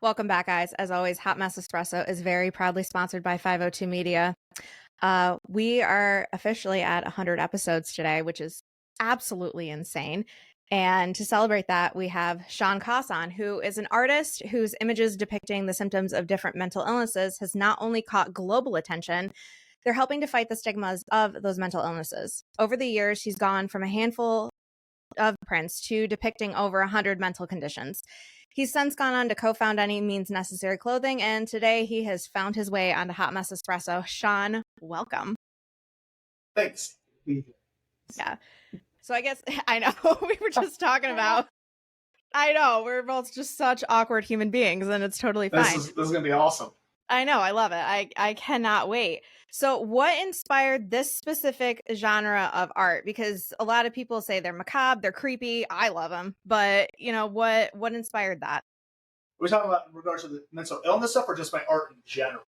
Welcome back, guys. As always, Hot Mess Espresso is very proudly sponsored by 502 Media. We are officially at 100 episodes today, which is absolutely insane. And to celebrate that, we have Shawn Coss on, who is an artist whose images depicting the symptoms of different mental illnesses has not only caught global attention, they're helping to fight the stigmas of those mental illnesses. Over the years, he's gone from a handful of prints to depicting over 100 mental conditions. He's since gone on to co-found Any Means Necessary Clothing, and today he has found his way onto Hot Mess Espresso. Shawn, welcome. Thanks. Yeah. So I guess, I know, we were just talking about, I know, we're both just such awkward human beings, and it's totally fine. This is going to be awesome. I know, I love it. I cannot wait. So what inspired this specific genre of art? Because a lot of people say they're macabre, they're creepy. I love them. But, you know, what inspired that? We're talking about in regards to the mental illness stuff or just my art in general?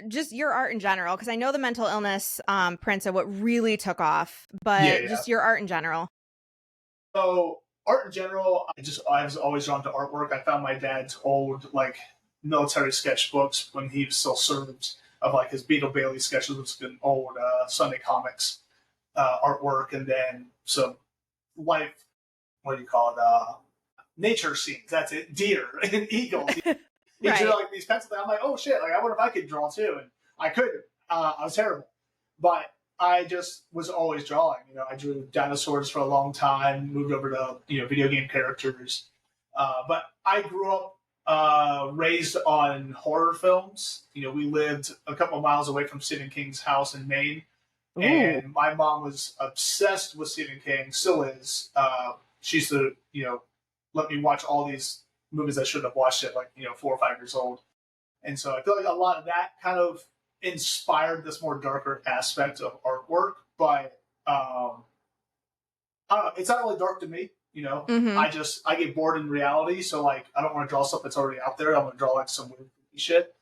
Just your art in general, because I know the mental illness prints are what really took off, but just your art in general. So art in general, I was always drawn to artwork. I found my dad's old military sketchbooks when he was still served of his Beetle Bailey sketches, which is an old Sunday comics artwork, and then some nature scenes. That's it, deer and eagles. Right. Drew these pencil things. I'm like, oh shit! I wonder if I could draw too, and I couldn't. I was terrible, but I just was always drawing. I drew dinosaurs for a long time. Moved over to video game characters, but I grew up raised on horror films. We lived a couple of miles away from Stephen King's house in Maine. Ooh. And my mom was obsessed with Stephen King, still is. She used to, let me watch all these movies I shouldn't have watched at 4 or 5 years old. And so I feel like a lot of that kind of inspired this more darker aspect of artwork. But I don't know, it's not really dark to me. Mm-hmm. I get bored in reality, so I don't want to draw stuff that's already out there. I want to draw some weird shit,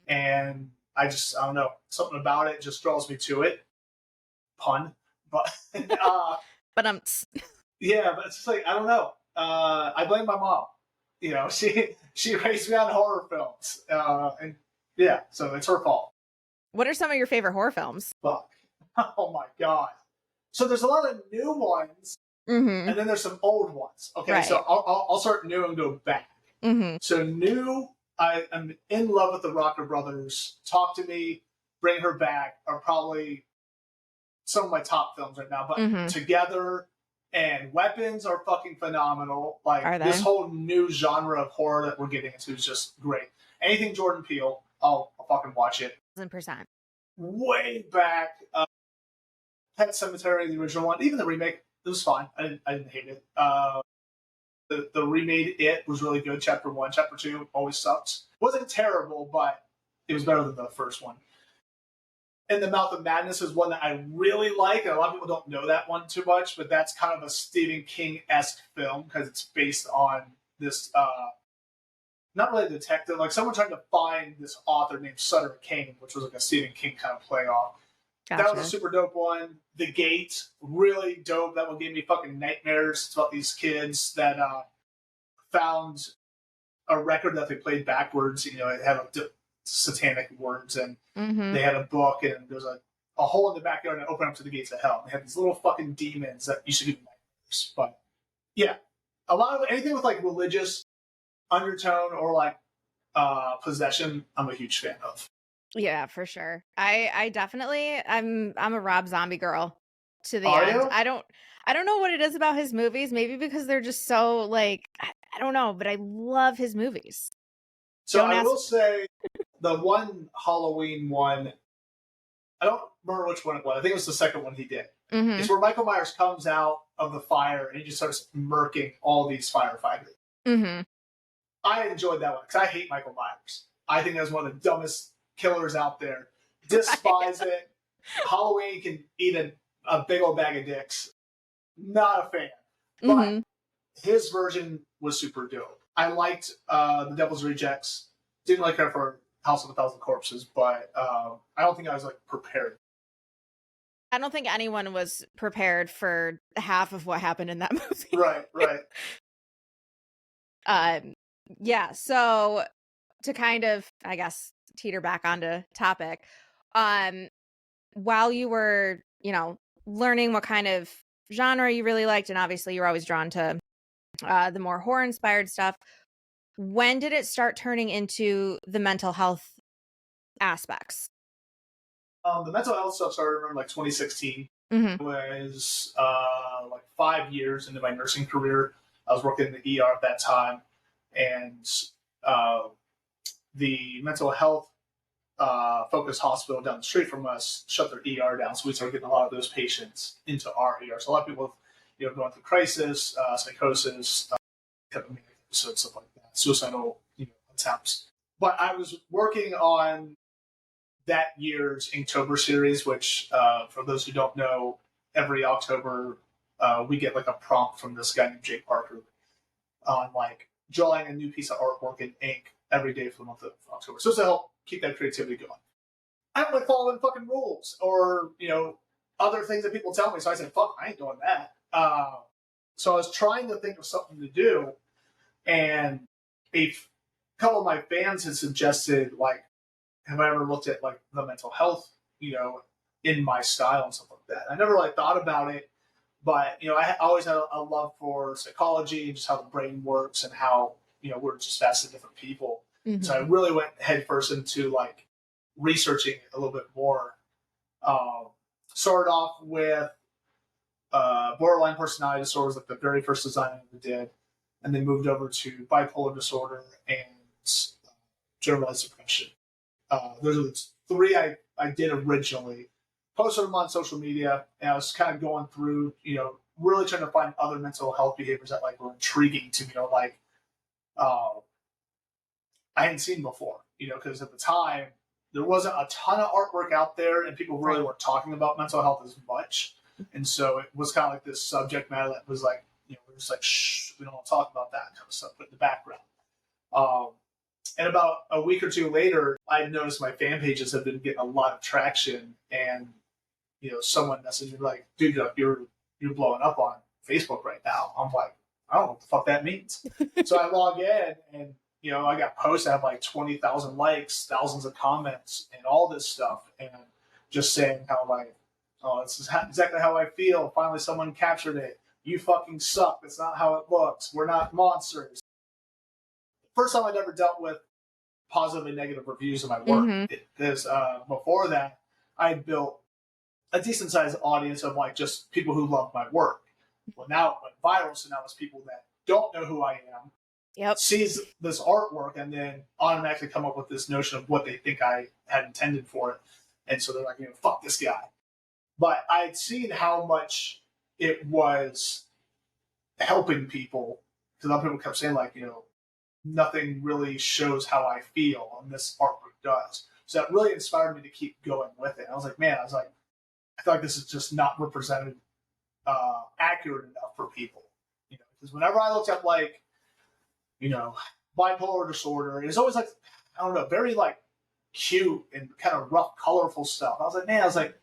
and I don't know, something about it just draws me to it. Pun, but yeah, but it's just I don't know. I blame my mom. She raised me on horror films, and yeah, so it's her fault. What are some of your favorite horror films? Fuck, oh my god! So there's a lot of new ones. Mm-hmm. And then there's some old ones. Okay, right. So I'll start new and go back. Mm-hmm. So new, I am in love with the Rocker Brothers. Talk to Me, Bring Her Back are probably some of my top films right now. But Together and Weapons are fucking phenomenal. This whole new genre of horror that we're getting into is just great. Anything Jordan Peele, I'll fucking watch it. 1,000%. Way back, Pet Sematary, the original one, even the remake. It was fine. I didn't hate it. The remade It was really good. Chapter 1, Chapter 2 always sucked. Wasn't terrible, but it was better than the first one. In the Mouth of Madness is one that I really like, and a lot of people don't know that one too much, but that's kind of a Stephen King-esque film because it's based on this, not really a detective, someone trying to find this author named Sutter Kane, which was a Stephen King kind of play off. Gotcha. That was a super dope one. The Gate, really dope. That one gave me fucking nightmares. It's about these kids that found a record that they played backwards. It had satanic words, and they had a book, and there's a hole in the backyard and open up to the gates of hell. And they had these little fucking demons that used to give nightmares. But yeah, a lot of anything with religious undertone or possession, I'm a huge fan of. Yeah, for sure. I definitely I'm a Rob Zombie girl to the Are end. you? I don't know what it is about his movies. Maybe because they're just so I don't know, but I love his movies. So I will say the one Halloween one, I don't remember which one it was. I think it was the second one he did. Mm-hmm. It's where Michael Myers comes out of the fire and he just starts murking all these firefighters. Mm-hmm. I enjoyed that one because I hate Michael Myers. I think that's one of the dumbest killers out there. Despise it. Halloween can eat a big old bag of dicks. Not a fan. But his version was super dope. I liked The Devil's Rejects. Didn't like her for House of a Thousand Corpses, but I don't think I was prepared. I don't think anyone was prepared for half of what happened in that movie. Right. Yeah, so to kind of, I guess, teeter back onto topic, um, while you were, learning what kind of genre you really liked, and obviously you're always drawn to the more horror inspired stuff, when did it start turning into the mental health aspects? The mental health stuff started around like 2016. Hmm. It was like 5 years into my nursing career. I was working in the ER at that time, and uh, the mental health focused hospital down the street from us shut their ER down, so we started getting a lot of those patients into our ER. So a lot of people, going through crisis, psychosis, episodes, stuff like that, suicidal, attempts. But I was working on that year's Inktober series, which, for those who don't know, every October we get like a prompt from this guy named Jake Parker on like drawing a new piece of artwork in ink every day for the month of October. So it's to help keep that creativity going. I don't like following fucking rules or other things that people tell me. So I said, "Fuck, I ain't doing that." So I was trying to think of something to do, and a couple of my fans had suggested like, have I ever looked at like the mental health, in my style and stuff like that. I never really thought about it, but I always had a love for psychology and just how the brain works and how we're just vastly different people. So I Hmm. really went headfirst into like researching it a little bit more. Um, Started off with borderline personality disorder was like the very first design I ever did, and then moved over to bipolar disorder and generalized depression. Those are the three I did originally. Posted them on social media, and I was kind of going through, really trying to find other mental health behaviors that like were intriguing to me, like uh, I hadn't seen before, because at the time there wasn't a ton of artwork out there, and people really Right. weren't talking about mental health as much, and so it was kind of like this subject matter that was like, we're just like, shh, we don't want to talk about that kind of stuff, put in the background. Um, and about a week or two later, I noticed my fan pages have been getting a lot of traction, and someone messaged me like, "Dude, you're blowing up on Facebook right now." I'm like, I don't know what the fuck that means. So I log in, and I got posts that have like 20,000 likes, thousands of comments, and all this stuff, and just saying how like, "Oh, this is exactly how I feel. Finally, someone captured it. You fucking suck. That's not how it looks. We're not monsters." First time I'd ever dealt with positive and negative reviews of my work. Hmm. Because before that, I had built a decent sized audience of like just people who love my work. Well, now it went viral, so now it's people that don't know who I am, Yep. sees this artwork, and then automatically come up with this notion of what they think I had intended for it, and so they're like, fuck this guy. But I had seen how much it was helping people because other people kept saying like, nothing really shows how I feel, and this artwork does. So that really inspired me to keep going with it. I was like, man, I feel like this is just not represented accurate enough for people. Because whenever I looked at like, you know, bipolar disorder, it's always like, I don't know, very like cute and kind of rough, colorful stuff. I was like, man,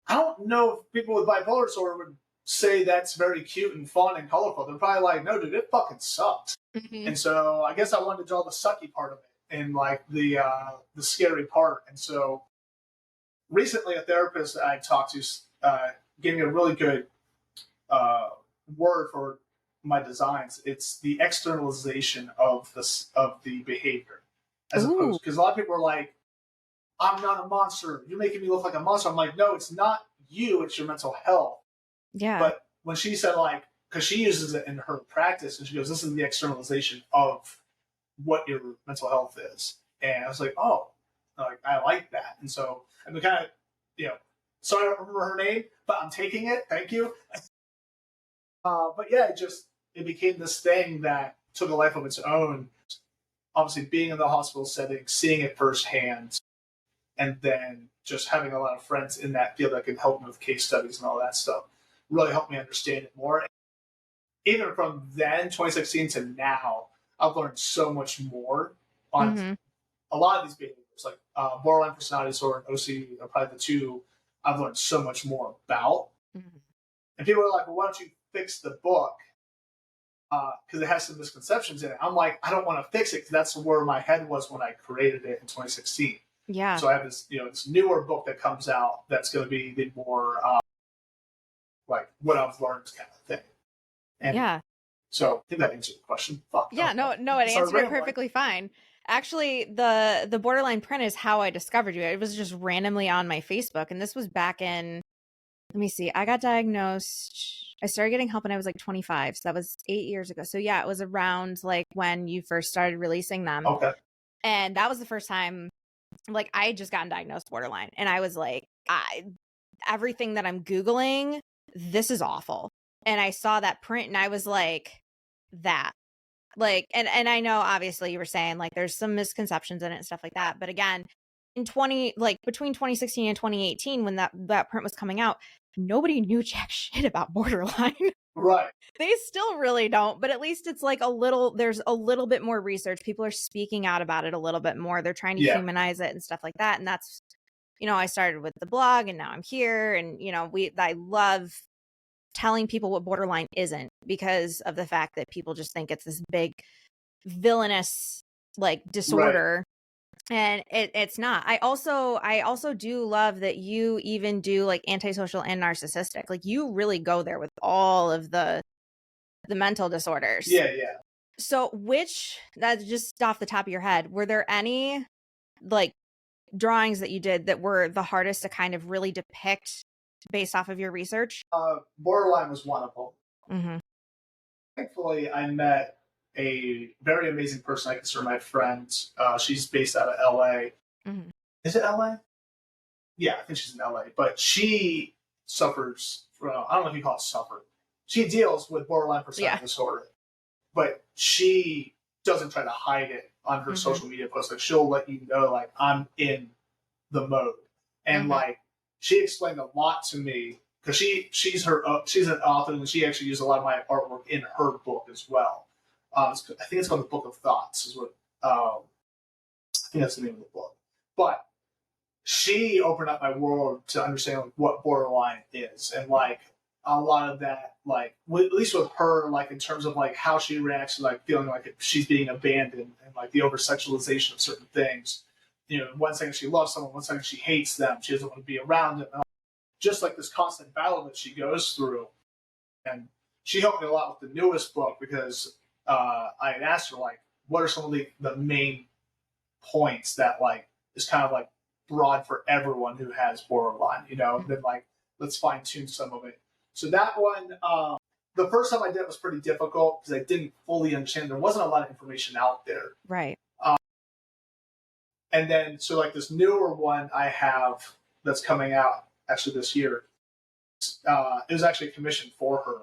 I don't know if people with bipolar disorder would say that's very cute and fun and colorful. They're probably like, no, dude, it fucking sucks. Hmm. And so I guess I wanted to draw the sucky part of it and like the scary part. And so recently, a therapist I talked to gave me a really good uh, word for my designs. It's the externalization of the behavior, as Ooh. opposed because a lot of people are like, "I'm not a monster. You're making me look like a monster." I'm like, "No, it's not you. It's your mental health." Yeah. But when she said like, because she uses it in her practice, and she goes, "This is the externalization of what your mental health is," and I was like, "Oh, like I like that." And so I'm kind of, you know, sorry I don't remember her name, but I'm taking it. Thank you. But yeah, it became this thing that took a life of its own. Obviously, being in the hospital setting, seeing it firsthand, and then just having a lot of friends in that field that can help me with case studies and all that stuff really helped me understand it more. Even from then, 2016 to now, I've learned so much more on Hmm. a lot of these behaviors, like borderline personality disorder and OCD are probably the two I've learned so much more about. Hmm. And people are like, well, why don't you fix the book? because it has some misconceptions in it. I'm like, I don't want to fix it because that's where my head was when I created it in 2016. Yeah. So I have this, this newer book that comes out that's going to be the more like what I've learned kind of thing. And Yeah. so I think that answers the question. Fuck. Yeah, no, it answered it perfectly fine. Actually, the borderline print is how I discovered you. It was just randomly on my Facebook, and this was back in, let me see, I got diagnosed, I started getting help when I was like 25, so that was 8 years ago. So yeah, it was around like when you first started releasing them. Okay. And that was the first time, like, I had just gotten diagnosed borderline, and I was like, everything that I'm Googling, this is awful. And I saw that print, and I was like, that. Like, and I know obviously you were saying like there's some misconceptions in it and stuff like that. But again, in between 2016 and 2018, when that print was coming out, nobody knew jack shit about borderline. Right. They still really don't, but at least it's like there's a little bit more research. People are speaking out about it a little bit more. They're trying to humanize it and stuff like that. And that's, I started with the blog, and now I'm here, and I love telling people what borderline isn't, because of the fact that people just think it's this big villainous like disorder. Right. And it's not. I also do love that you even do like antisocial and narcissistic. Like, you really go there with all of the mental disorders. Yeah. So that's just off the top of your head, were there any like drawings that you did that were the hardest to kind of really depict based off of your research? Borderline was one of them. Mm-hmm. Thankfully, I met a very amazing person I consider my friend. She's based out of LA. Mm-hmm. Is it LA? Yeah, I think she's in LA. But she suffers from, I don't know if you call it suffer. She deals with borderline personality disorder. But she doesn't try to hide it on her social media posts. Like, she'll let you know, like, I'm in the mode. And like, she explained a lot to me, because she's an author, and she actually used a lot of my artwork in her book as well. I think it's called The Book of Thoughts, is what I think that's the name of the book. But she opened up my world to understand like what borderline is, and like a lot of that, like at least with her, like in terms of like how she reacts to like feeling like she's being abandoned, and like the over sexualization of certain things. One second she loves someone, one second she hates them. She doesn't want to be around them. Just like this constant battle that she goes through. And she helped me a lot with the newest book, because I had asked her, like, what are some of the main points that like is kind of like broad for everyone who has borderline, and then like let's fine tune some of it. So that one, the first time I did it was pretty difficult because I didn't fully understand. There wasn't a lot of information out there. Right. And then, so like this newer one I have that's coming out actually this year, it was actually commissioned for her,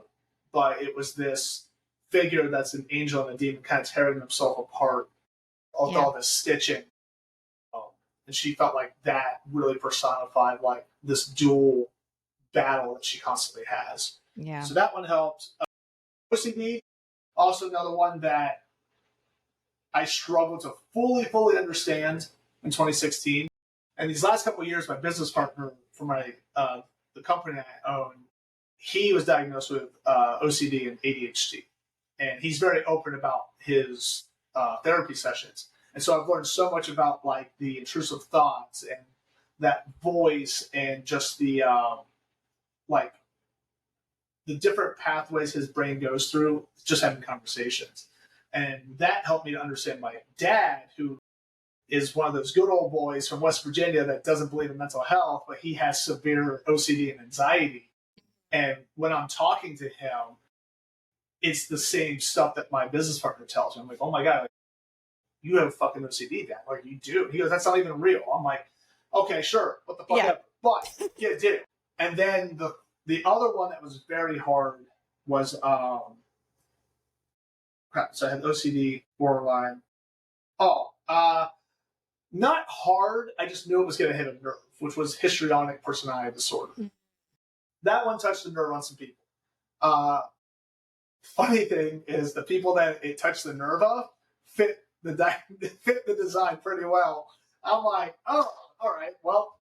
but it was this figure that's an angel and a demon kind of tearing themselves apart with all this stitching. And she felt like that really personified like this dual battle that she constantly has. Yeah. So that one helped. OCD, also another one that I struggled to fully understand in 2016. And these last couple of years, my business partner for my the company I own, he was diagnosed with OCD and ADHD, and he's very open about his therapy sessions. And so I've learned so much about like the intrusive thoughts and that voice, and just the like the different pathways his brain goes through just having conversations. And that helped me to understand my dad, who is one of those good old boys from West Virginia that doesn't believe in mental health, but he has severe OCD and anxiety. And when I'm talking to him, it's the same stuff that my business partner tells me. I'm like, oh my God, like, you have fucking OCD, Dad. Like, you do. He goes, that's not even real. I'm like, okay, sure. What the fuck ever. But you do. And then the other one that was very hard was crap. So I had OCD, borderline. Not hard. I just knew it was going to hit a nerve, which was histrionic personality disorder. Mm-hmm. That one touched the nerve on some people. Funny thing is, the people that it touched the nerve of fit the design pretty well. I'm like, oh, all right. Well,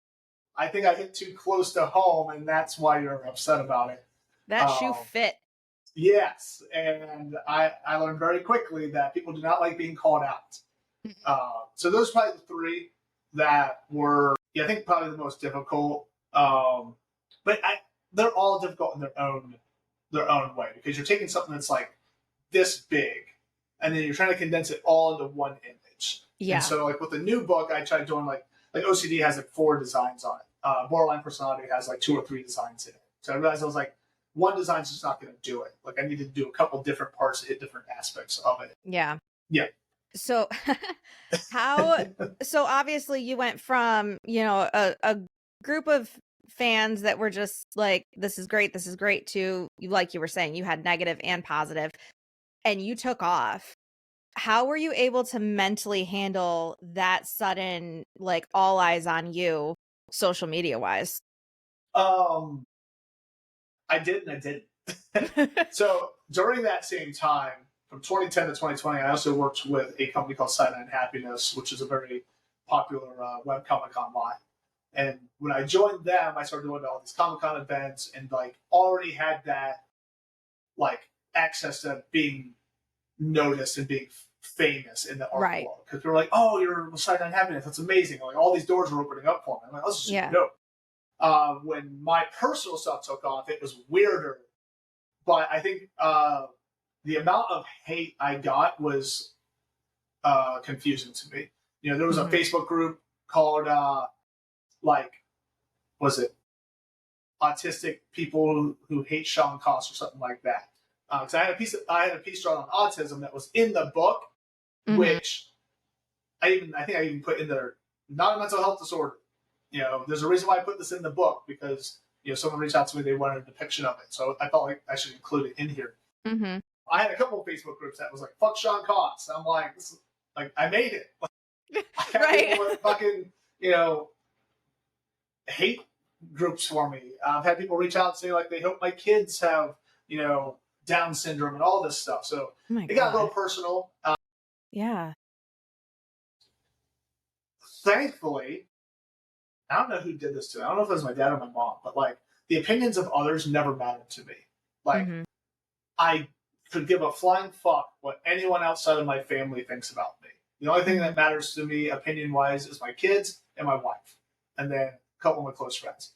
I think I hit too close to home, and that's why you're upset about it. That shoe fit. Yes, and I learned very quickly that people do not like being called out. So those are probably the three that were, yeah, I think probably the most difficult. But they're all difficult in their own way, because you're taking something that's like this big, and then you're trying to condense it all into one image. And Yeah. so, like with the new book, I tried doing like OCD has like 4 designs on it. Borderline personality has like 2 or 3 designs in it. So I realized I was like, one design's just not going to do it. Like I need to do a couple different parts to hit different aspects of it. Yeah. Yeah. So how so obviously you went from, a group of fans that were just like, this is great, to, like you were saying, you had negative and positive, and you took off. How were you able to mentally handle that sudden, like, all eyes on you, social media wise? Um, I did and I didn't. So during that same time, from 2010 to 2020, I also worked with a company called Sideline Happiness, which is a very popular webcomic online. And when I joined them, I started doing all these Comic Con events, and like already had that like access to being noticed and being famous in the art Right. world, because they were like, "Oh, you're with Sideline Happiness. That's amazing!" Like all these doors are opening up for me. I'm like, "This is super Yeah. dope." When my personal stuff took off, it was weirder. But I think the amount of hate I got was confusing to me. There was a Mhm. Facebook group called like, was it autistic people who hate Shawn Coss or something like that? Because I had a piece drawn on autism that was in the book, Mhm. which I think I even put in there, not a mental health disorder. There's a reason why I put this in the book, because someone reached out to me, they wanted a depiction of it, so I felt like I should include it in here. Mhm. I had a couple of Facebook groups that was like, "Fuck Shawn Coss." I'm like, this is, like, I made it. I got people Right. with fucking you know hate groups for me. I've had people reach out and say like they hope my kids have you know Down syndrome and all this stuff. So Oh my it got a little god. personal. Yeah. Thankfully, I don't know who did this to me. I don't know if it was my dad or my mom, but like the opinions of others never mattered to me. Like Mhm. I could give a flying fuck what anyone outside of my family thinks about me. The only thing that Mhm. matters to me, opinion wise, is my kids and my wife, and then a couple of my close friends.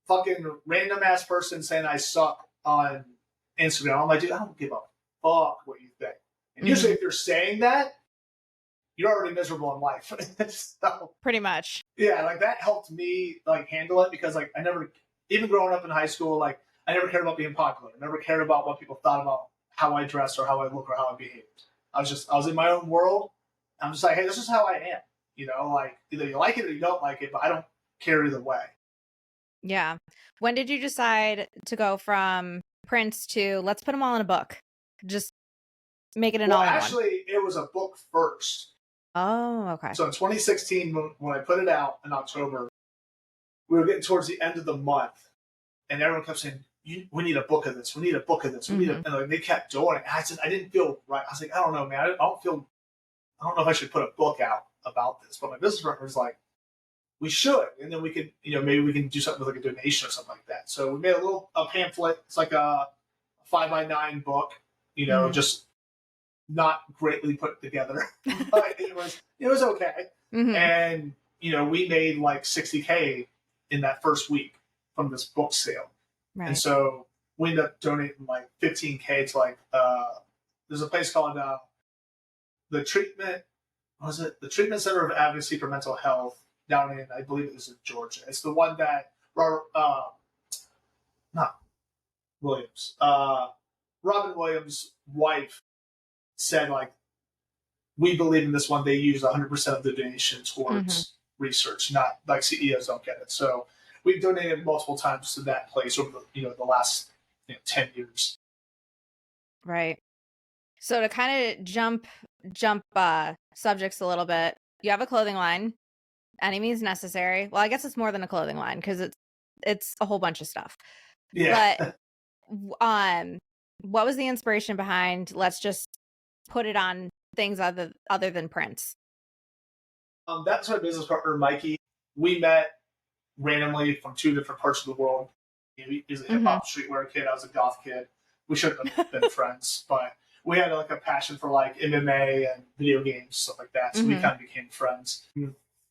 Fucking random ass person saying I suck on Instagram. I'm like, dude, I don't give a fuck what you think. And usually, Mhm. if you're saying that, you're already miserable in life. So Pretty much. yeah, like that helped me like handle it, because like I never, even growing up in high school, like I never cared about being popular. I never cared about what people thought about how I dressed or how I look or how I behaved. I was in my own world. I'm just like, hey, this is how I am. Like either you like it or you don't like it, but I don't care either way. Yeah. When did you decide to go from prints to, let's put them all in a book? Just make it an Well, all-in-one. actually, it was a book first. Oh, okay. So in 2016, when I put it out in October, we were getting towards the end of the month, and everyone kept saying, "We need a book of this. We need a book of this. We need a," Mhm. and like they kept doing it. And I said, I didn't feel right. I was like, I don't know, man. I don't know if I should put a book out about this. But my business partner was like, we should, and then we could, maybe we can do something with like a donation or something like that. So we made a pamphlet. It's like a 5x9 book. Mhm. Just not greatly put together, but it was okay. Mhm. And we made like 60K in that first week from this book sale. And Right. so we ended up donating like 15K to like there's a place called the treatment was it the Treatment Center of Advocacy for Mental Health down in, I believe it was in Georgia. It's the one that Robert not Williams Robin Williams' wife said like, we believe in this one. They use 100% of the donation Mhm. towards research, not like CEOs don't get it. So we've donated multiple times to that place over the last 10 years. Right. So to kind of jump subjects a little bit, you have a clothing line, Any Means Necessary. Well, I guess it's more than a clothing line because it's a whole bunch of stuff. Yeah. But w- um what was the inspiration behind, let's just put it on things other than prints? That's my business partner, Mikey. We met randomly from 2 different parts of the world. He's a hip Mhm. hop streetwear kid. I was a goth kid. we shouldn't have been friends, but we had like a passion for like MMA and video games, stuff like that. So we kind of became friends.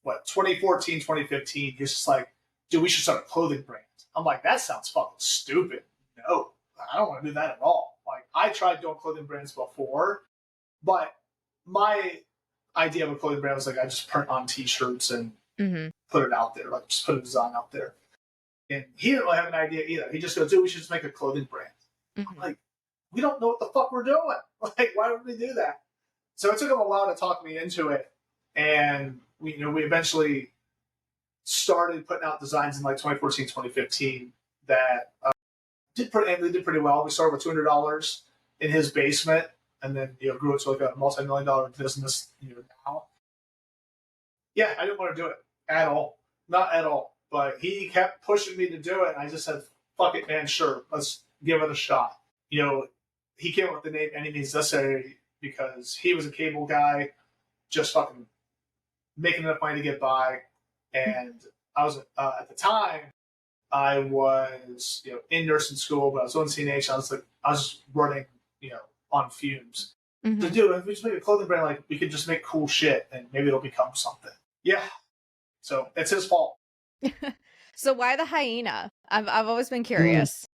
What, 2014, 2015, he's just like, dude, we should start a clothing brand. I'm like, that sounds fucking stupid. No, I don't want to do that at all. Like, I tried doing clothing brands before, but my idea of a clothing brand was like, I just print on t-shirts and put it out there, like just put a design out there. And he didn't really have an idea either. He just goes, dude, we should just make a clothing brand. I'm like, we don't know what the fuck we're doing. Like, why would we do that? So it took him a while to talk me into it. And we eventually started putting out designs in like 2014, 2015 that did pretty well. We started with $200 in his basement, and then grew it to like a multi-million-dollar business now. Yeah, I didn't want to do it at all, not at all. But he kept pushing me to do it, and I just said, "Fuck it, man. Sure, let's give it a shot." He came up with the name Any Means Necessary because he was a cable guy, just fucking making enough money to get by. And I was at the time, I was in nursing school, but I was on CNH. I was just running on fumes. So, dude, if we just make a clothing brand, like we could just make cool shit, and maybe it'll become something. Yeah. So it's his fault. So why the hyena? I've always been curious.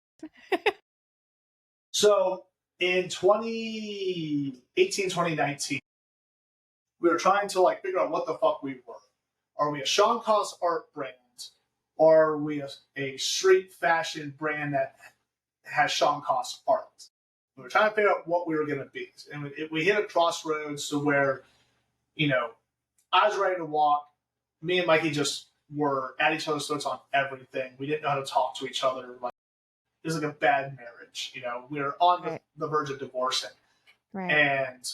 So in 2018, 2019, we were trying to like figure out what the fuck we were. Are we a Shawn Coss art brand? Or are we a street fashion brand that has Shawn Coss art? We were trying to figure out what we were going to be. And we hit a crossroads to where, I was ready to walk. Me and Mikey just were at each other's throats on everything. We didn't know how to talk to each other. Like, it was like a bad marriage. We were on the verge of divorcing. Right. And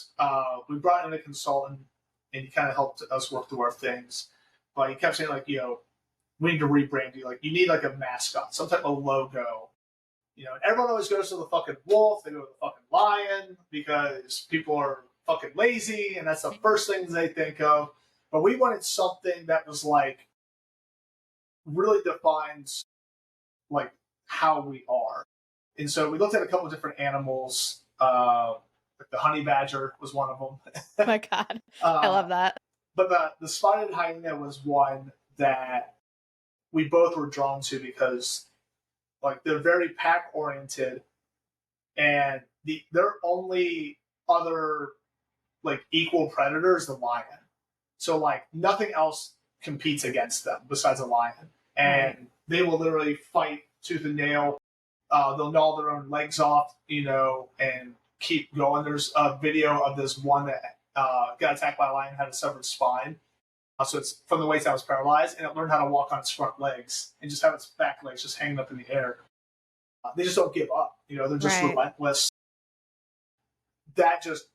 we brought in a consultant, and he kind of helped us work through our things. But he kept saying, like, we need to rebrand you. Like, you need like a mascot, some type of logo. Everyone always goes to the fucking wolf. They go to the fucking lion because people are fucking lazy, and that's the first things they think of. But we wanted something that was like really defines like how we are. And so we looked at a couple of different animals. Like the honey badger was one of them. Oh my God. I love that. But the spotted hyena was one that we both were drawn to because like they're very pack oriented, and their only other like equal predator is the lion. So like nothing else competes against them besides a lion, and they will literally fight tooth and nail. They'll gnaw their own legs off, and keep going. There's a video of this one that got attacked by a lion, had a severed spine. So it's from the waist down, it was paralyzed, and it learned how to walk on its front legs and just have its back legs just hanging up in the air. They just don't give up. They're just relentless. That just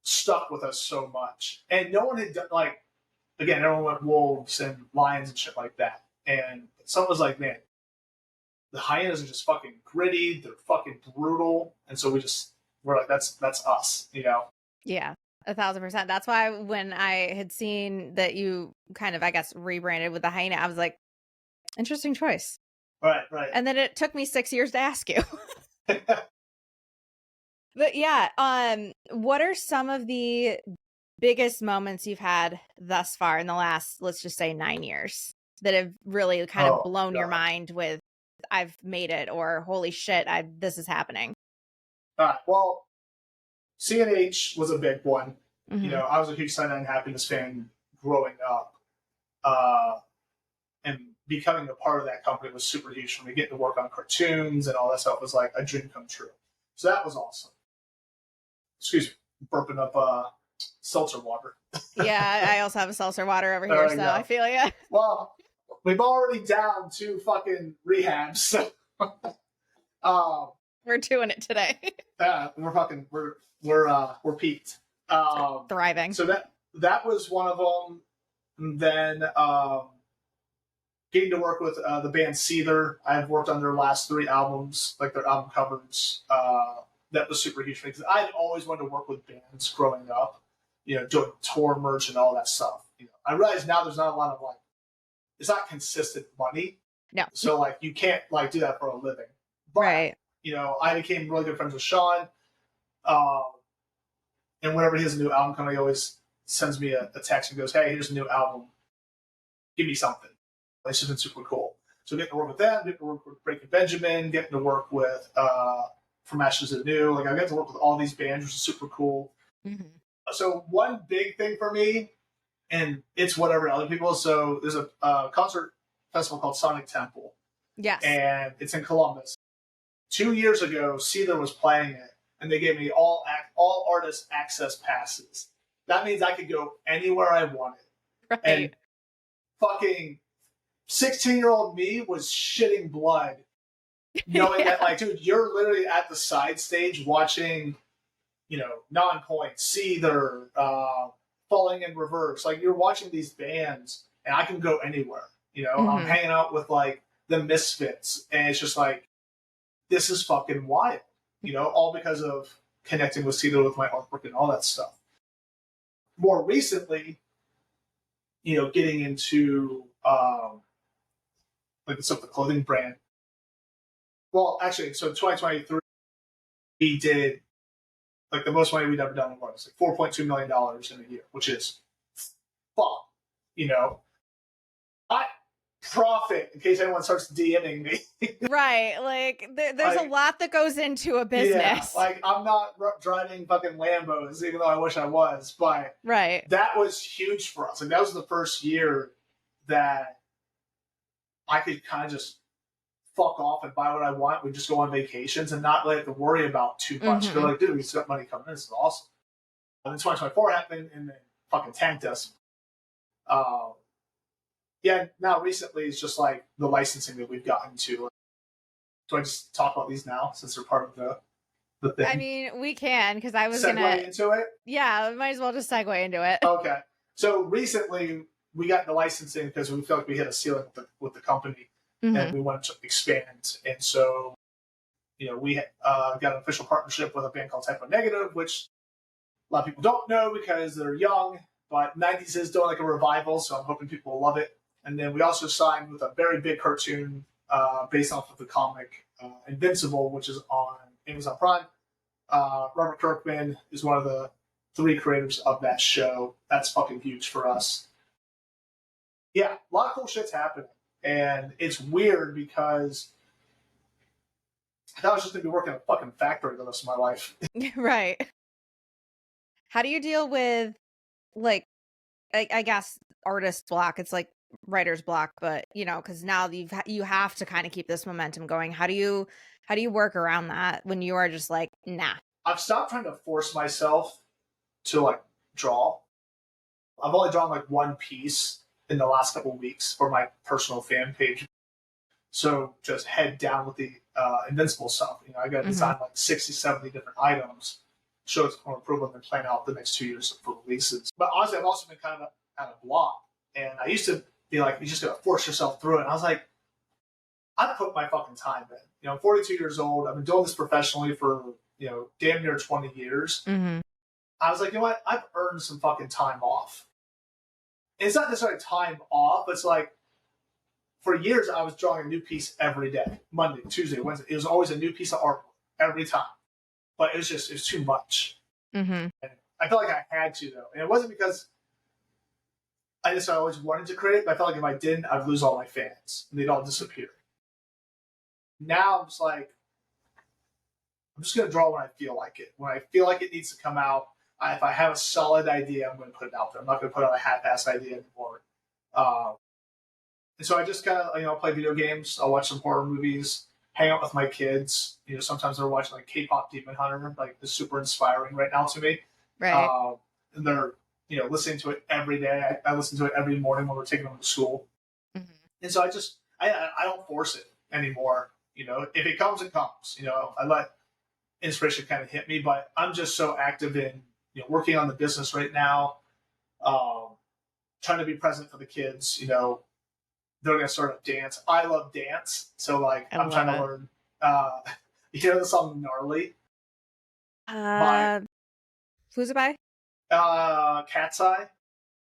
stuck with us so much. And no one had done, like, again, everyone went wolves and lions and shit like that. And someone was like, man, the hyenas are just fucking gritty. They're fucking brutal. And so we're like, that's us, Yeah, 1,000%. That's why when I had seen that you kind of, I guess, rebranded with the hyena, I was like, interesting choice. Right. And then it took me 6 years to ask you. But yeah, what are some of the biggest moments you've had thus far in the last, let's just say 9 years, that have really kind of blown your mind with, I've made it, or holy shit, this is happening? All right. Well, CNH was a big one. I was a huge Sign and Happiness fan growing up. And becoming a part of that company was super huge for me. Getting to work on cartoons and all that stuff was like a dream come true. So that was awesome. Excuse me, burping up seltzer water. Yeah, I also have a seltzer water over here, so I feel you. Well, we've already down 2 fucking rehabs. So, we're doing it today. We're peaked. Thriving. So that was one of them. And then getting to work with the band Seether. I've worked on their last 3 albums, like their album covers. That was super huge for me because I'd always wanted to work with bands growing up, doing tour merch and all that stuff. I realize now there's not a lot of like, it's not consistent money. No. So like you can't like do that for a living. But, right. I became really good friends with Shawn. Um, and whenever he has a new album coming, he always sends me a text and goes, "Hey, here's a new album. Give me something." It's just been super cool. So getting to work with them, getting to work with Breaking Benjamin, getting to work with From Ashes to New. Like I got to work with all these bands, which is super cool. Mm-hmm. So one big thing for me, and it's whatever other people. So there's a concert festival called Sonic Temple. Yes. And it's in Columbus. 2 years ago, Seether was playing it, and they gave me all artist access passes. That means I could go anywhere I wanted. Right. And fucking 16-year-old me was shitting blood, knowing that, like, dude, you're literally at the side stage watching, Non-Point, Seether, Falling in Reverse. Like, you're watching these bands, and I can go anywhere. I'm hanging out with, like, the Misfits, and it's just like, this is fucking wild, all because of connecting with Seether with my artwork and all that stuff. More recently, getting into like the clothing brand. Well, actually, so 2023, we did like the most money we'd ever done was like $4.2 million in a year, which is fuck, I profit in case anyone starts DMing me. Right. Like there's a lot that goes into a business. Yeah, like I'm not driving fucking Lambos, even though I wish I was, but right. That was huge for us. Like that was the first year that I could kind of just fuck off and buy what I want. We just go on vacations and not really have to worry about too much. Mm-hmm. They're like, dude, we still got money coming in. This is awesome. And then 2024 happened and then fucking tanked us. Now recently it's just like the licensing that we've gotten to. Do I just talk about these now since they're part of the thing? I mean, we can because I was segue into it. Yeah, we might as well just segue into it. Okay. So recently we got the licensing because we felt like we hit a ceiling with the company. Mm-hmm. And we wanted to expand. And so, we got an official partnership with a band called Typo Negative, which a lot of people don't know because they're young, but 90s is doing like a revival, so I'm hoping people will love it. And then we also signed with a very big cartoon based off of the comic Invincible, which is on Amazon Prime. Robert Kirkman is one of the 3 creators of that show. That's fucking huge for us. Yeah, a lot of cool shit's happening. And it's weird because I thought I was just going to be working in a fucking factory the rest of my life. Right. How do you deal with, like, I guess artist block? It's like writer's block, but, because now you have to kind of keep this momentum going. How do you work around that when you are just like, nah? I've stopped trying to force myself to, like, draw. I've only drawn, like, one piece in the last couple of weeks for my personal fan page. So just head down with the Invincible stuff. I got to design like 60, 70 different items, show it for approval, and then plan out the next 2 years for releases. But honestly, I've also been kind of at a block. And I used to be like, you just got to force yourself through it. And I was like, I put my fucking time in. I'm 42 years old. I've been doing this professionally for, damn near 20 years. Mm-hmm. I was like, you know what? I've earned some fucking time off. It's not necessarily time off, but it's like, for years, I was drawing a new piece every day. Monday, Tuesday, Wednesday. It was always a new piece of art every time. But it was too much. Mm-hmm. And I felt like I had to, though. And it wasn't because I always wanted to create, but I felt like if I didn't, I'd lose all my fans. And they'd all disappear. Now I'm just like, I'm just going to draw when I feel like it. When I feel like it needs to come out, if I have a solid idea, I'm going to put it out there. I'm not going to put out a half-assed idea anymore. And so I just kind of, play video games. I'll watch some horror movies, hang out with my kids. Sometimes they're watching like K-pop Demon Hunter, like it's super inspiring right now to me. Right. And they're, listening to it every day. I listen to it every morning when we're taking them to school. Mm-hmm. And so I don't force it anymore. If it comes, it comes. I let inspiration kind of hit me, but I'm just so active in, working on the business right now, trying to be present for the kids, they're going to start a dance. I love dance. So, like, I'm trying to learn. You know the song Gnarly? Who's it by? Cat's Eye.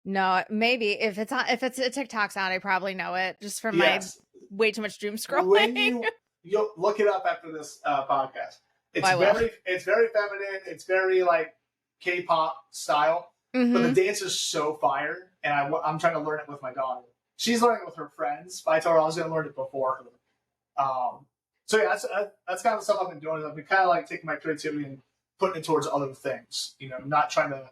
No, maybe. If it's a TikTok sound, I probably know it just from my way too much doom scrolling. You'll look it up after this podcast. I will. It's very feminine. It's very like K-pop style, but the Mm-hmm. dance is so fire, and I'm trying to learn it with my daughter. She's learning it with her friends, but I told her I was going to learn it before her. So yeah, that's kind of the stuff I've been doing. I've been kind of like taking my creativity and putting it towards other things. You know, not trying to.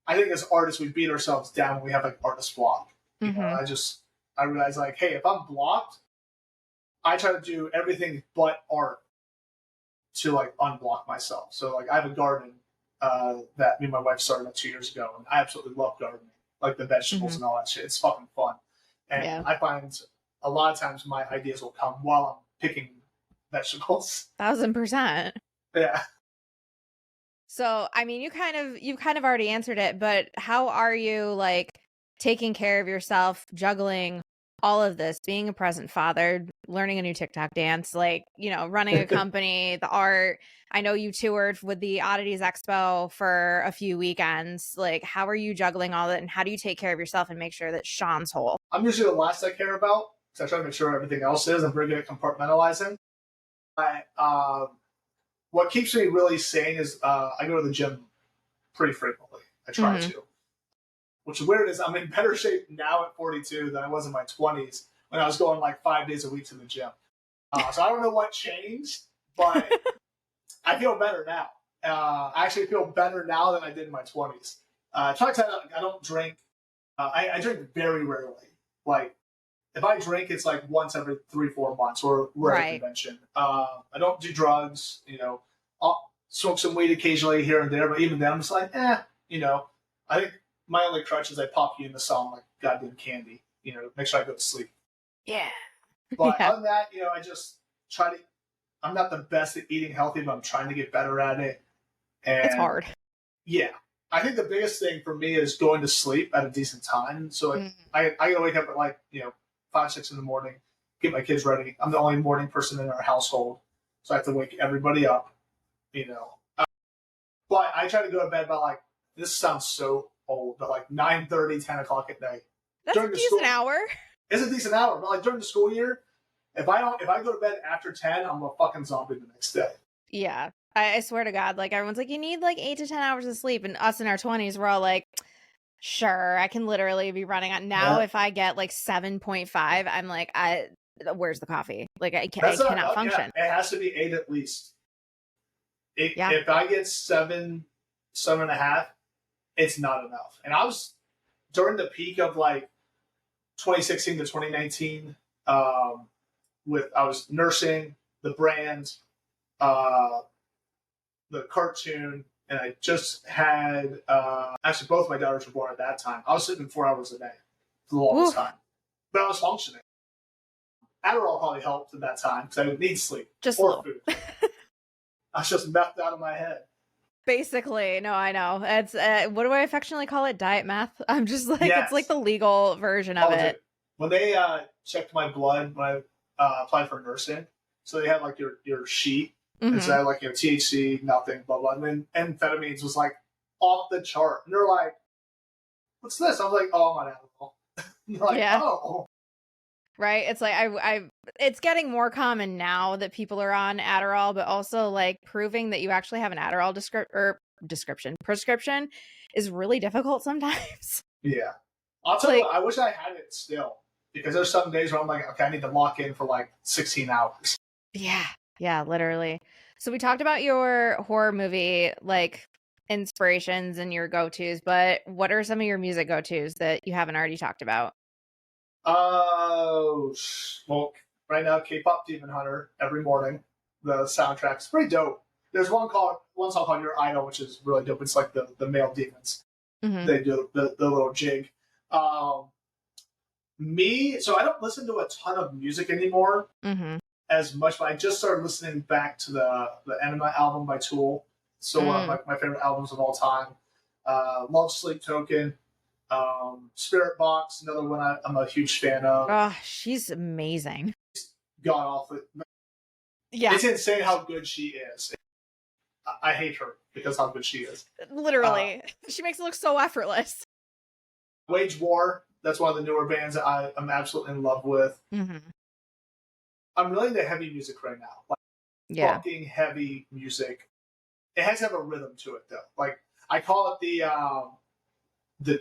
I think as artists, we beat ourselves down when we have like artist block. You know, Mm-hmm. I realize like, hey, if I'm blocked, I try to do everything but art to like unblock myself. So like I have a garden that me and my wife started about 2 years ago, and I absolutely love gardening, like the vegetables Mm-hmm. and all that shit. It's fucking fun, and Yeah. I find a lot of times my ideas will come while I'm picking vegetables. 1000%. Yeah. So, I mean, you've kind of already answered it, but how are you like taking care of yourself, juggling all of this, being a present father, learning a new TikTok dance, like, you know, running a company, the art. I know you toured with the Oddities Expo for a few weekends. Like, how are you juggling all that, and how do you take care of yourself and make sure that Shawn's whole? I'm usually the last I care about because I try to make sure everything else is. I'm very good at compartmentalizing. I, what keeps me really sane is I go to the gym pretty frequently. I try Mm-hmm. to. Which is weird is I'm in better shape now at 42 than I was in my 20s when I was going like 5 days a week to the gym. So I don't know what changed, but I feel better now. I actually feel better now than I did in my 20s. Try to tell you, I don't drink. I drink very rarely. Like if I drink, it's like once every 3-4 months, or we're at a Right. convention. I don't do drugs. You know, I'll smoke some weed occasionally here and there, but even then, I'm just like, eh. You know, I think my only crutch is I pop you in the song like goddamn candy. You know, make sure I go to sleep. Yeah. But Yeah. other than that, you know, I just try to. I'm not the best at eating healthy, but I'm trying to get better at it. It's And hard. yeah, I think the biggest thing for me is going to sleep at a decent time. So like, Mm. I gotta wake up at like 5-6 in the morning, get my kids ready. I'm the only morning person in our household, so I have to wake everybody up. You know, but I try to go to bed by like, this sounds so old, but like 9:30, 10 o'clock at night That's a during the decent school. hour. It's a decent hour, but like during the school year, if I go to bed after 10, I'm a fucking zombie the next day. Yeah. I swear to God, like everyone's like, you need like 8 to 10 hours of sleep. And us in our 20s, we're all like, sure, I can literally be running on. Now, Yeah, if I get like 7.5, I'm like, where's the coffee? Like, I that's not cannot enough. Yeah, function. it has to be 8 at least. Yeah. If I get 7, 7.5, it's not enough. And I was during the peak of like 2016 to 2019. With I was nursing the brand, uh, the cartoon, and I just had actually both my daughters were born at that time. I was sleeping 4 hours a day for the longest Oof. time, but I was functioning. Adderall probably helped at that time because I didn't need sleep Just a or little. food. I was just methed out of my head. Basically, no, I know. It's what do I affectionately call it? Diet meth. I'm just like, it's like Yes. the legal version of Oh, dude. it. When they checked my blood when I applied for nursing, so they had like your sheet, and so I Hmm. had like THC, nothing, blah blah, and then amphetamines was like off the chart, and they're like, "What's this?" I was like, "Oh, I'm on alcohol." And they're like, Yeah. "Oh, Right. It's like it's getting more common now that people are on Adderall, but also like proving that you actually have an Adderall prescription is really difficult sometimes. yeah." I'll tell you Like, what. I wish I had it still because there's some days where I'm like, "Okay, I need to lock in for like 16 hours." yeah. Yeah, literally. So we talked about your horror movie like inspirations and your go-tos, but what are some of your music go-tos that you haven't already talked about? Oh, well, right now, K-pop Demon Hunter every morning. The soundtrack's pretty dope. There's one song called Your Idol, which is really dope. It's like the male demons. Hmm. They do the little jig. Um, so I don't listen to a ton of music anymore Hmm. as much, but I just started listening back to the Enema album by Tool. Still one of Mm. my favorite albums of all time. Love Sleep Token. Spirit Box, another one I'm a huge fan of. Oh, she's amazing. God awful. Yeah, It's insane how good she is. I hate her because how good she is. literally. She makes it look so effortless. Wage War, that's one of the newer bands that I'm absolutely in love with. Hmm. I'm really into heavy music right now. Like Yeah. fucking heavy music. It has to have a rhythm to it though. Like I call it the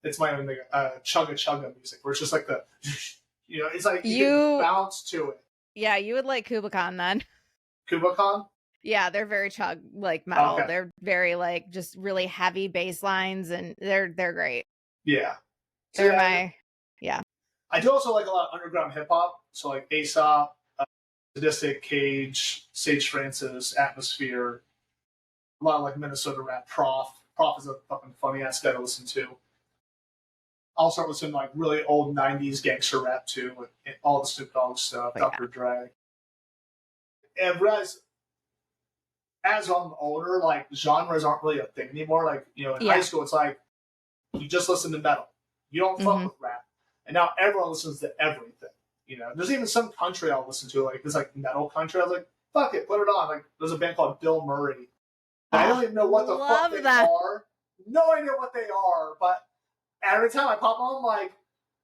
it's my own thing, chugga chugga music, where it's just like the it's like you can You bounce to it. Yeah, you would like Kubakan then. Kubakan? Yeah, they're very chug like metal. Okay. They're very like just really heavy bass lines, and they're great. Yeah. So They're yeah, my yeah. I do also like a lot of underground hip hop. So like Aesop, Sadistic, Cage, Sage Francis, Atmosphere, a lot of like Minnesota rap. Prof. Prof is a fucking funny ass guy to listen to. I'll start listening to like really old '90s gangster rap too, with all the Snoop Dogg stuff, Oh, yeah. Dr. Dre. And realize as I'm older, like genres aren't really a thing anymore. Like in high school, it's like you just listen to metal. You don't fuck with rap, and now everyone listens to everything. There's even some country I'll listen to, like this like metal country. I was like, fuck it, put it on. Like there's a band called Bill Murray. I don't even know what the fuck they are. No idea what they are, but every time I pop on, I'm like,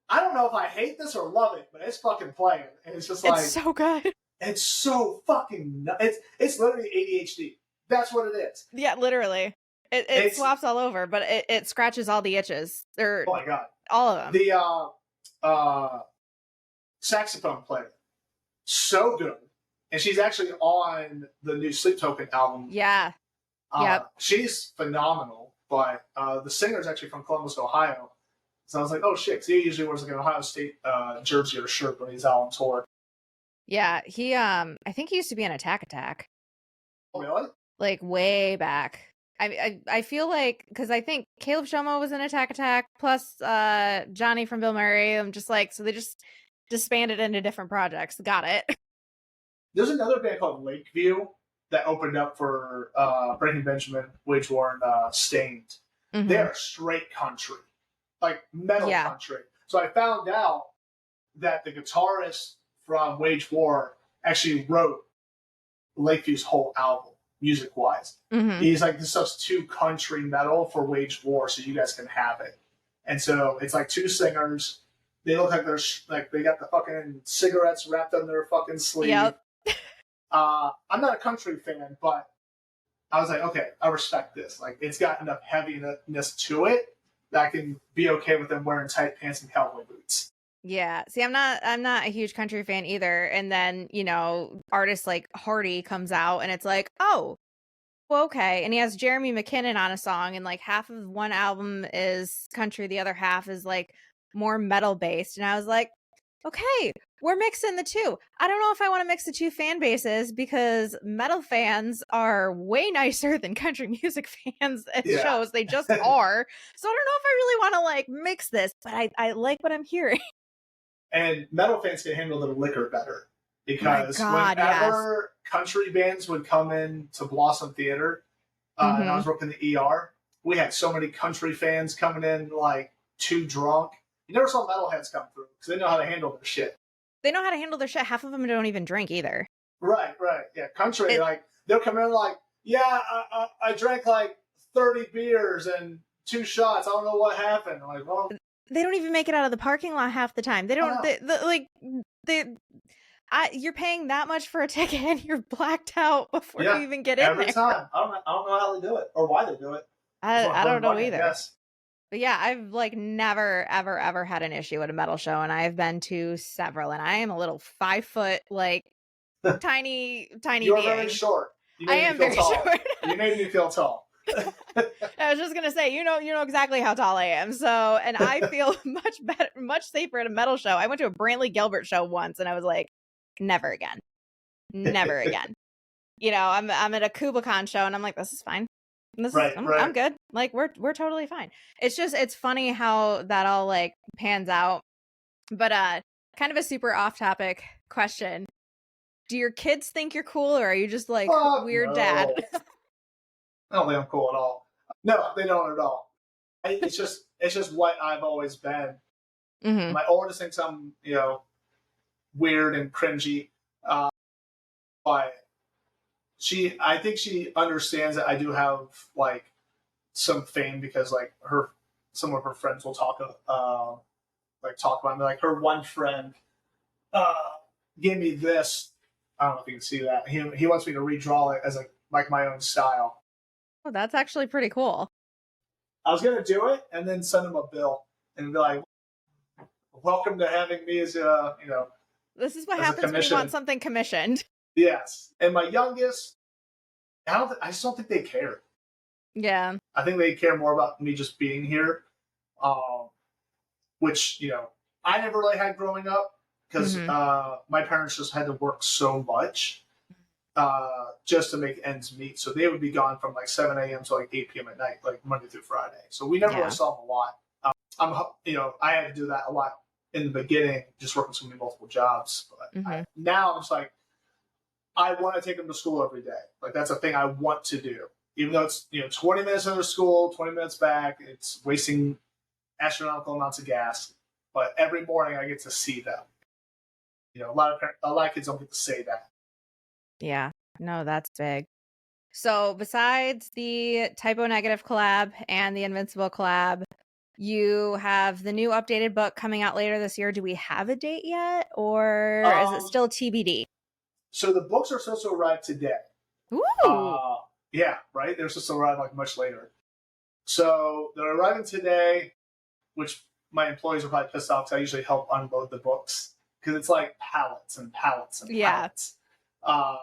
I don't know if I hate this or love it, but it's fucking playing, and it's just like it's so good. It's so fucking. It's literally ADHD. That's what it is. Yeah, literally. It swaps all over, but it scratches all the itches. Oh my god, all of them. The saxophone player, so good, and she's actually on the new Sleep Token album. Yeah. Yep. She's phenomenal, but the singer is actually from Columbus, Ohio. So I was like, oh shit, because he usually wears like an Ohio State jersey or shirt when he's out on tour. Yeah, he I think he used to be an Attack Attack. Oh, really? Like way back. I feel like, because I think Caleb Shomo was in Attack Attack, plus Johnny from Bill Murray. I'm just like, so they just disbanded into different projects. Got it. There's another band called Lakeview that opened up for Breaking Benjamin, Wage War, and Stained. They're straight country, like metal country. So I found out that the guitarist from Wage War actually wrote Lakeview's whole album, music-wise. He's like, this stuff's too country metal for Wage War, so you guys can have it. And so it's like two singers. They look like they're like they got the fucking cigarettes wrapped on their fucking sleeve. Yep. I'm not a country fan, but I was like, okay, I respect this. Like, it's got enough heaviness to it that I can be okay with them wearing tight pants and cowboy boots. Yeah. See, I'm not a huge country fan either. And then, artists like Hardy comes out and it's like, oh, well, okay. And he has Jeremy McKinnon on a song, and like half of one album is country, the other half is like more metal based. And I was like, okay, we're mixing the two. I don't know if I want to mix the two fan bases, because metal fans are way nicer than country music fans at shows. They just are. So I don't know if I really want to like mix this, but I like what I'm hearing. And metal fans can handle their liquor better, because whenever country bands would come in to Blossom Theater, and I was working the ER, we had so many country fans coming in like too drunk. You never saw metalheads come through because they know how to handle their shit. They know how to handle their shit. Half of them don't even drink either. Right. Yeah, country, like, they'll come in like, yeah, I drank like 30 beers and 2 shots. I don't know what happened. I'm like, well, they don't even make it out of the parking lot half the time. They don't. You're paying that much for a ticket and you're blacked out before you even get in every there. time. I don't know how they do it or why they do it. I don't know either. But yeah, I've like never, ever, ever had an issue at a metal show, and I've been to several, and I am a little 5 foot, like tiny You're being. very short. I am very short. You made me feel tall. I was just gonna say, you know exactly how tall I am. So, and I feel much better, much safer at a metal show. I went to a Brantley Gilbert show once, and I was like, never again, never again. I'm at a Kubakan show, and I'm like, this is fine. I'm good. Like we're totally fine. It's funny how that all like pans out. But kind of a super off topic question. Do your kids think you're cool, or are you just like weird dad? I don't think I'm cool at all. No, they don't at all. It's just what I've always been. My oldest thinks I'm weird and cringy, but I think she understands that I do have like some fame, because like some of her friends will talk about me. Like her one friend gave me this. I don't know if you can see that. He wants me to redraw it as like my own style. Oh, that's actually pretty cool. I was gonna do it and then send him a bill and be like, "Welcome to having me as a This is what as a happens when you want commission." something commissioned. Yes, and my youngest, I just don't think they care. Yeah. I think they care more about me just being here, um, which I never really had growing up because Hmm. my parents just had to work so much just to make ends meet. So they would be gone from like 7 a.m. to like 8 p.m. at night, like Monday through Friday. So we never really Yeah. saw them a lot. I had to do that a lot in the beginning, just working so many multiple jobs. But Hmm. now I'm just like, I want to take them to school every day. Like that's a thing I want to do. Even though it's 20 minutes into school, 20 minutes back, it's wasting astronomical amounts of gas. But every morning I get to see them. A lot of kids don't get to say that. Yeah. No, that's big. So besides the Typo Negative collab and the Invincible collab, you have the new updated book coming out later this year. Do we have a date yet, or is it Um, still TBD? so the books are supposed to arrive today. Ooh. Uh, yeah, right. They're supposed to arrive like much later. So they're arriving today, which my employees are probably pissed off because I usually help unload the books because it's like pallets and pallets and Yeah. pallets. Uh,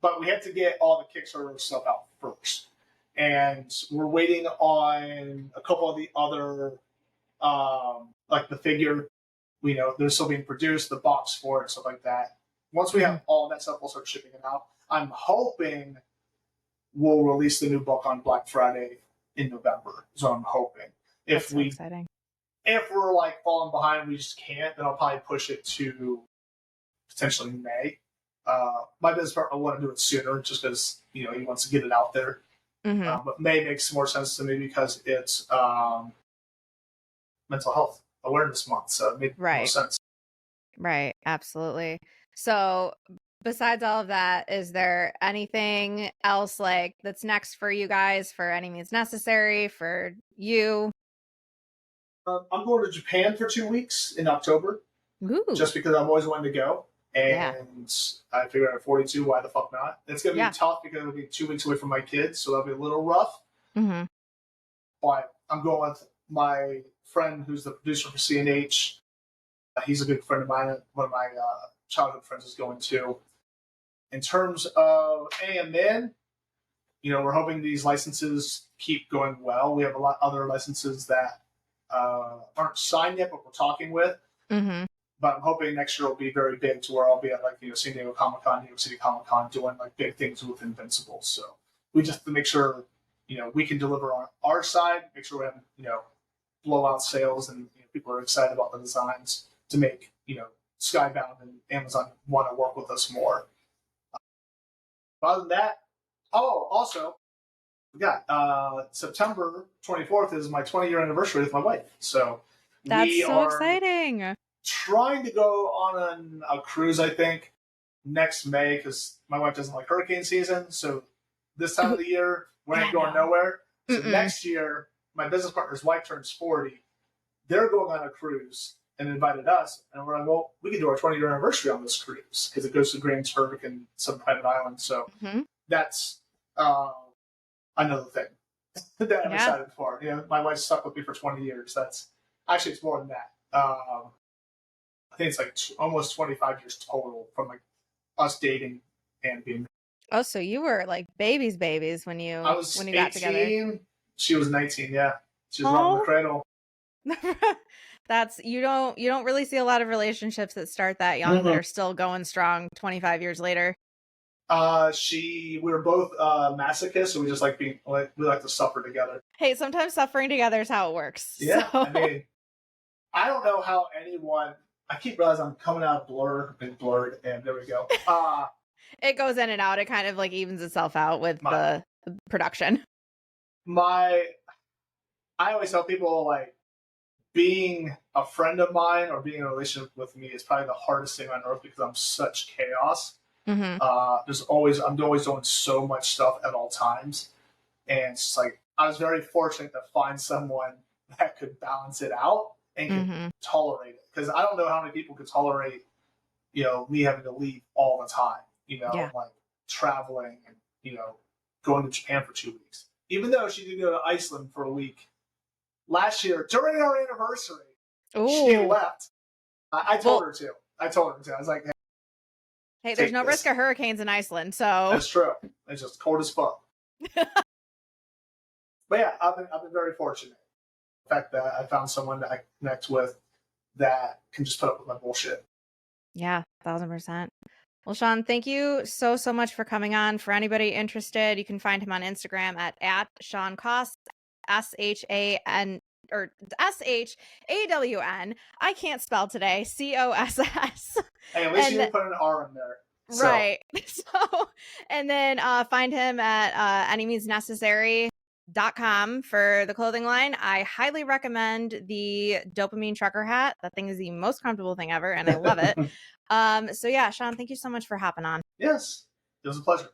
but we had to get all the Kickstarter stuff out first, and we're waiting on a couple of the other, like the figure. They're still being produced, the box for it, stuff like that. Once we Hmm. have all that stuff, we'll start shipping it out. I'm hoping we'll release the new book on Black Friday in November. So I'm hoping. That's If so we exciting. if we're like falling behind, we just can't. Then I'll probably push it to potentially May. My business partner will want to do it sooner, just because he wants to get it out there. Hmm. But May makes more sense to me because it's Mental Health Awareness Month, so it made more Right. sense. Right. Absolutely. So besides all of that, is there anything else like that's next for you guys for any means necessary for you? I'm going to Japan for 2 weeks in October, Ooh. just because I've always wanted to go. Yeah. And I figured at 42, why the fuck not? It's going to be Yeah. tough because it'll be 2 weeks away from my kids, so that'll be a little rough. Hmm. But I'm going with my friend who's the producer for CNH. He's a good friend of mine. One of my childhood friends is going too. In terms of AMN, we're hoping these licenses keep going well. We have a lot other licenses that aren't signed yet, but we're talking with. Hmm. But I'm hoping next year will be very big to where I'll be at like San Diego Comic Con, New York City Comic Con, doing like big things with Invincible. So we just have to make sure we can deliver on our side, make sure we have blowout sales, and people are excited about the designs to make Skybound and Amazon want to work with us more. But other than that, also we got September 24th is my 20-year anniversary with my wife. So That's we so are exciting. trying to go on a cruise, I think, next May because my wife doesn't like hurricane season. So this time of the year, we ain't Yeah, going no. nowhere. So Mm-mm. next year, my business partner's wife turns 40. They're going on a cruise and invited us. And we're like, well, we can do our 20-year anniversary on this cruise because it goes to Grand Turk and some private island. So Hmm. that's another thing that I'm Yeah. excited for. My wife's stuck with me for 20 years. That's actually, it's more than that. I think it's like almost 25 years total from like us dating and being. Oh, so you were like babies when I you was got together. 18. She was 19. Yeah, she was rocking the Oh. cradle. That's you don't really see a lot of relationships that start that young that Mm-hmm. are still going strong 25 years later. We were both masochists, so we just like we like to suffer together. Hey, sometimes suffering together is how it works. Yeah, So I mean, I don't know how anyone. I keep realizing I'm coming out of blur, been blurred, and there we go. it goes in and out. It kind of like evens itself out with My the production. my, I always tell people like being a friend of mine or being in a relationship with me is probably the hardest thing on earth because I'm such chaos. Hmm. I'm always doing so much stuff at all times, and it's like I was very fortunate to find someone that could balance it out and could Hmm. tolerate it because I don't know how many people could tolerate me having to leave all the time, Yeah. like traveling and, going to Japan for 2 weeks. Even though she did go to Iceland for a week last year during our anniversary, she Ooh. left. I told Well, her to. I was like, hey, hey, there's take no risk this. of hurricanes in Iceland, so. That's true. It's just cold as fuck. But yeah, I've been very fortunate. The fact that I found someone that I connect with that can just put up with my bullshit. Yeah, 1000%. Well, Shawn, thank you so, so much for coming on. For anybody interested, you can find him on Instagram at Shawn Coss, SHAN or SHAWN. I can't spell today. COSS. Hey, at least you And didn't put an R in there. So right. So, and then find him at anymeansnecessary.com for the clothing line. I highly recommend the dopamine trucker hat. That thing is the most comfortable thing ever, and I love it. So yeah, Shawn, thank you so much for hopping on. yes, it was a pleasure.